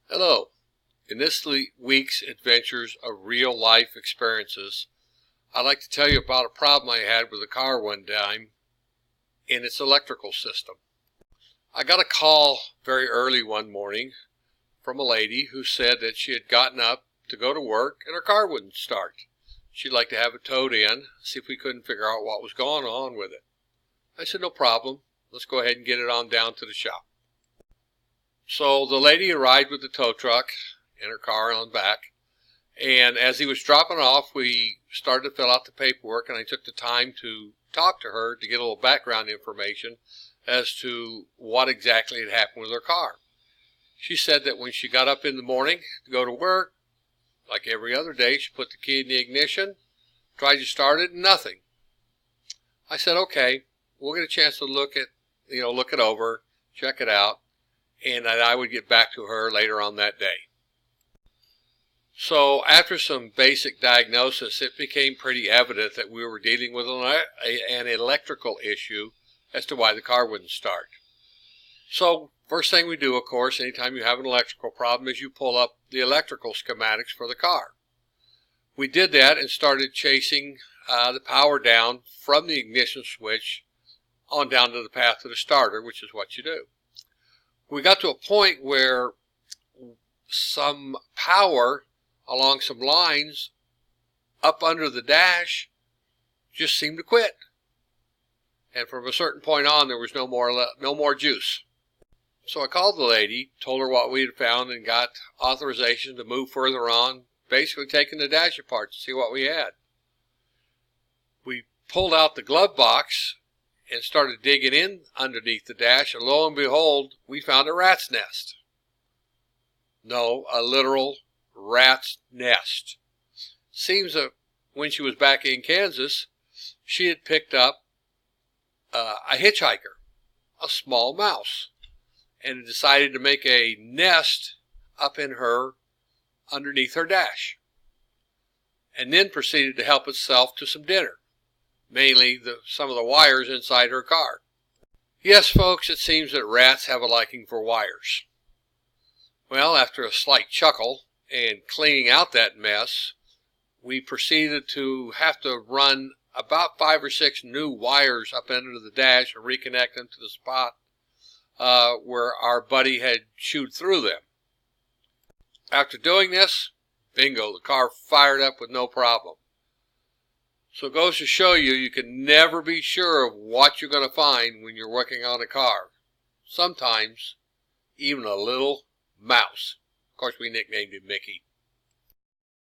Hello. In this week's Adventures of Real Life Experiences, I'd like to tell you about a problem I had with a car one time in its electrical system. I got a call very early one morning from a lady who said that she had gotten up to go to work and her car wouldn't start. She'd like to have it towed in, see if we couldn't figure out what was going on with it. I said, no problem. Let's go ahead and get it on down to the shop. So the lady arrived with the tow truck and her car on back, and as he was dropping off, we started to fill out the paperwork, and I took the time to talk to her to get a little background information as to what exactly had happened with her car. She said that when she got up in the morning to go to work, like every other day, she put the key in the ignition, tried to start it, and nothing. I said, okay, we'll get a chance to look it over, check it out, and that I would get back to her later on that day. So after some basic diagnosis, it became pretty evident that we were dealing with an electrical issue as to why the car wouldn't start. So first thing we do, of course, anytime you have an electrical problem, is you pull up the electrical schematics for the car. We did that and started chasing the power down from the ignition switch on down to the path of the starter, which is what you do. We got to a point where some power along some lines up under the dash just seemed to quit. And from a certain point on, there was no more juice. So I called the lady, told her what we had found, and got authorization to move further on, basically taking the dash apart to see what we had. We pulled out the glove box and started digging in underneath the dash, and lo and behold, we found a rat's nest. No, a literal rat's nest. Seems that when she was back in Kansas, she had picked up a hitchhiker, a small mouse, and decided to make a nest up in her underneath her dash, and then proceeded to help itself to some dinner. Mainly some of the wires inside her car. Yes, folks, it seems that rats have a liking for wires. Well, after a slight chuckle and cleaning out that mess, we proceeded to have to run about 5 or 6 new wires up into the dash and reconnect them to the spot where our buddy had chewed through them. After doing this, bingo, the car fired up with no problem. So it goes to show you, you can never be sure of what you're going to find when you're working on a car. Sometimes, even a little mouse. Of course, we nicknamed him Mickey.